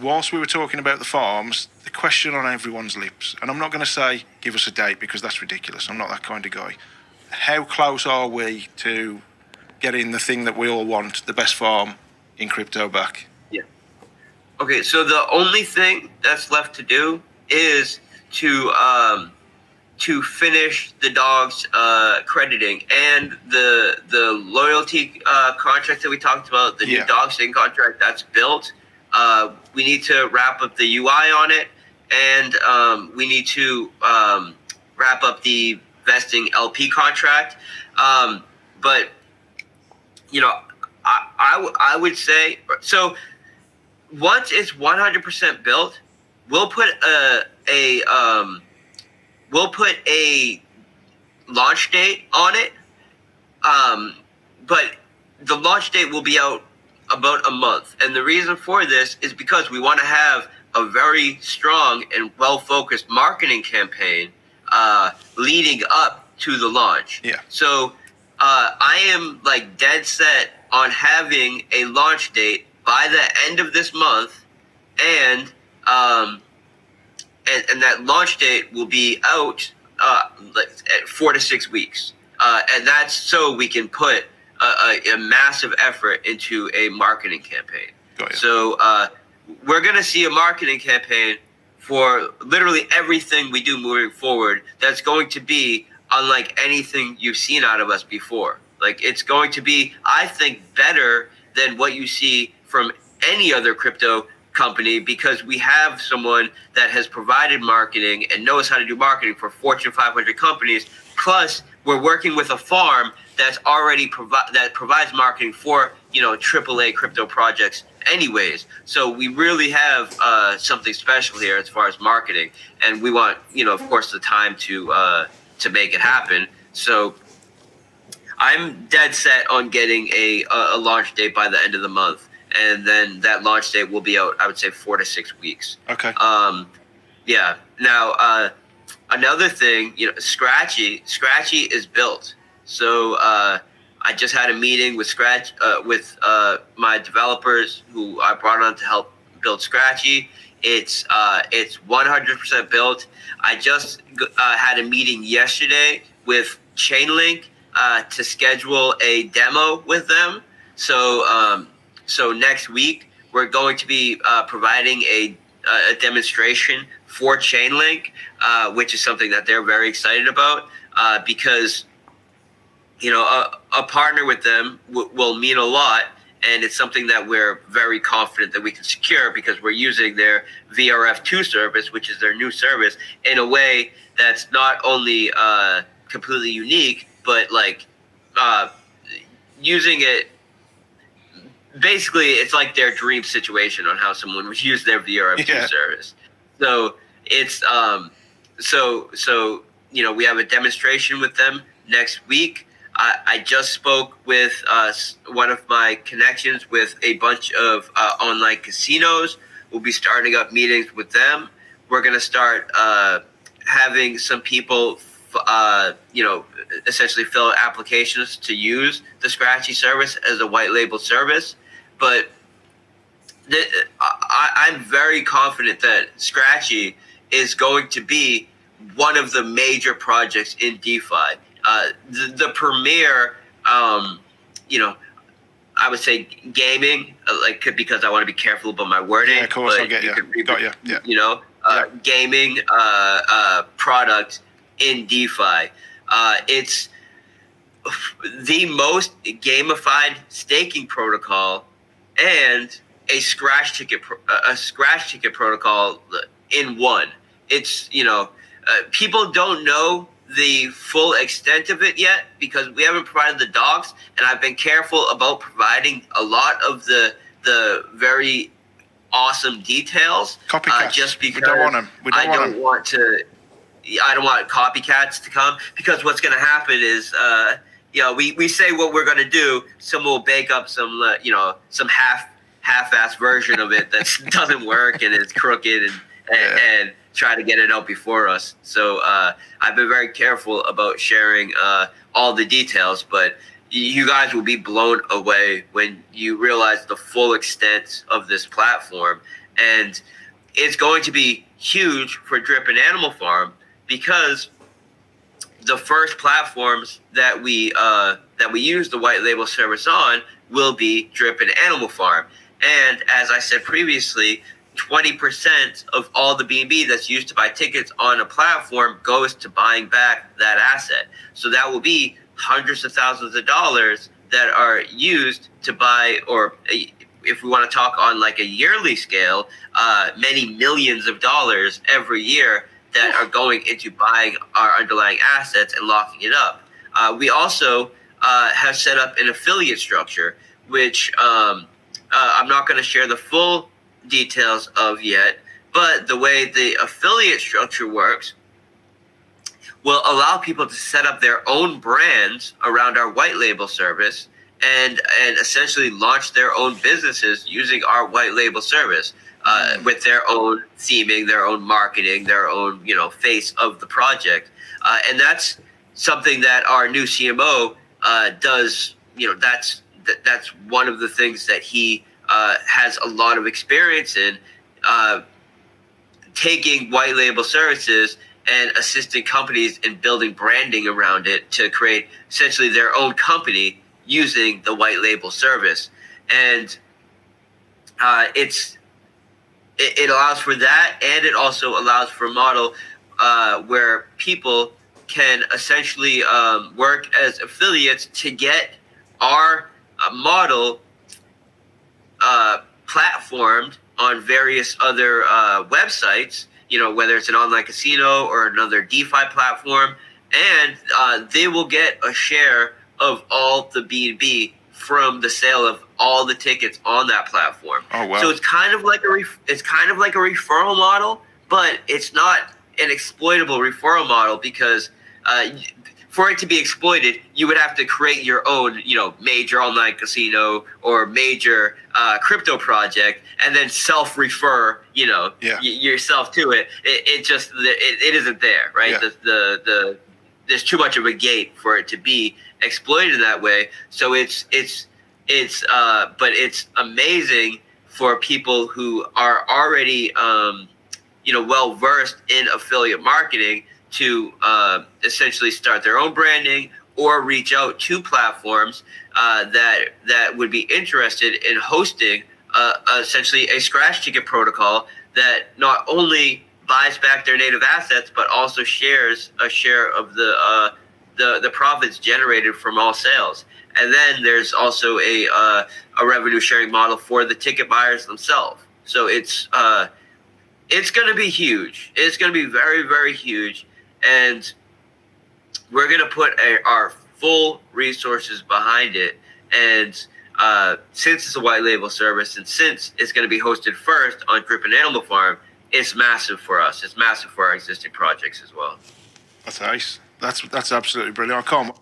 whilst we were talking about the farms, the question on everyone's lips, and I'm not going to say give us a date because that's ridiculous. I'm not that kind of guy. How close are we to getting the thing that we all want, the best farm in crypto back? Yeah. Okay, so the only thing that's left to do is to finish the dogs crediting and the loyalty contract that we talked about, the new dog sitting contract that's built. We need to wrap up the UI on it, and we need to wrap up the vesting LP contract. But you know, I would say so. Once it's 100% built, we'll put a launch date on it. But the launch date will be out about a month, and the reason for this is because we want to have a very strong and well-focused marketing campaign leading up to the launch. Yeah. So I am like dead set on having a launch date by the end of this month, and that launch date will be out at 4 to 6 weeks, and that's so we can put a massive effort into a marketing campaign. So we're going to see a marketing campaign for literally everything we do moving forward that's going to be unlike anything you've seen out of us before. Like, it's going to be, I think, better than what you see from any other crypto company, because we have someone that has provided marketing and knows how to do marketing for Fortune 500 companies. Plus, we're working with a farm that's already provides marketing for, you know, AAA crypto projects anyways. So we really have something special here as far as marketing, and we want, you know, of course, the time to make it happen. So I'm dead set on getting a launch date by the end of the month, and then that launch date will be out, I would say, 4 to 6 weeks. Okay. Yeah. Now, another thing, you know, Scratchy is built. So I just had a meeting with my developers who I brought on to help build Scratchy. It's 100% built. I just had a meeting yesterday with Chainlink to schedule a demo with them. So next week we're going to be providing a demonstration for Chainlink, which is something that they're very excited about, because, you know, a partner with them will mean a lot, and it's something that we're very confident that we can secure because we're using their VRF2 service, which is their new service, in a way that's not only completely unique, but like using it. Basically, it's like their dream situation on how someone would use their VRF2 service. So it's so you know, we have a demonstration with them next week. I just spoke with one of my connections with a bunch of online casinos. We'll be starting up meetings with them. We're going to start having some people, you know, essentially fill out applications to use the Scratchy service as a white label service. But I'm very confident that Scratchy is going to be one of the major projects in DeFi. The premier, you know, I would say gaming, like, because I want to be careful about my wording. Yeah, of course, I get you. Got you. Yeah. You know, gaming product in DeFi. It's the most gamified staking protocol and a scratch ticket protocol in one. It's, you know, people don't know the full extent of it yet because we haven't provided the docs, and I've been careful about providing a lot of the very awesome details. Copycats. Just because we don't want them. I don't want copycats to come, because what's going to happen is, you know, we say what we're going to do, someone will bake up some, you know, some half-ass version of it that doesn't work and is crooked and try to get it out before us. So I've been very careful about sharing all the details, but you guys will be blown away when you realize the full extent of this platform And it's going to be huge for Drip and Animal Farm because the first platforms that we use the white label service on will be Drip and Animal Farm. And as I said previously, 20% of all the B&B that's used to buy tickets on a platform goes to buying back that asset. So that will be hundreds of thousands of dollars that are used to buy, or if we want to talk on like a yearly scale, many millions of dollars every year that are going into buying our underlying assets and locking it up. We also have set up an affiliate structure, which I'm not going to share the full details of yet, but the way the affiliate structure works will allow people to set up their own brands around our white label service and essentially launch their own businesses using our white label service with their own theming, their own marketing, their own face of the project, and that's something that our new CMO does. That's one of the things that he has a lot of experience in, taking white label services and assisting companies in building branding around it to create essentially their own company using the white label service. And it allows for that, and it also allows for a model where people can essentially work as affiliates to get our model platformed on various other websites, whether it's an online casino or another DeFi platform, and they will get a share of all the B2B from the sale of all the tickets on that platform. Oh, wow. So it's kind of like a referral model, but it's not an exploitable referral model because for it to be exploited, you would have to create your own, major online casino or major crypto project, and then self-refer, yourself to it. It isn't there, right? Yeah. There's too much of a gate for it to be exploited that way. So but it's amazing for people who are already, well versed in affiliate marketing to essentially start their own branding or reach out to platforms that would be interested in hosting essentially a scratch ticket protocol that not only buys back their native assets but also shares a share of the profits generated from all sales. And then there's also a revenue sharing model for the ticket buyers themselves. So it's going to be huge. It's going to be very, very huge. And we're going to put our full resources behind it. And since it's a white label service, and since it's going to be hosted first on Drip and Animal Farm, it's massive for us. It's massive for our existing projects as well. That's nice. That's absolutely brilliant. I can't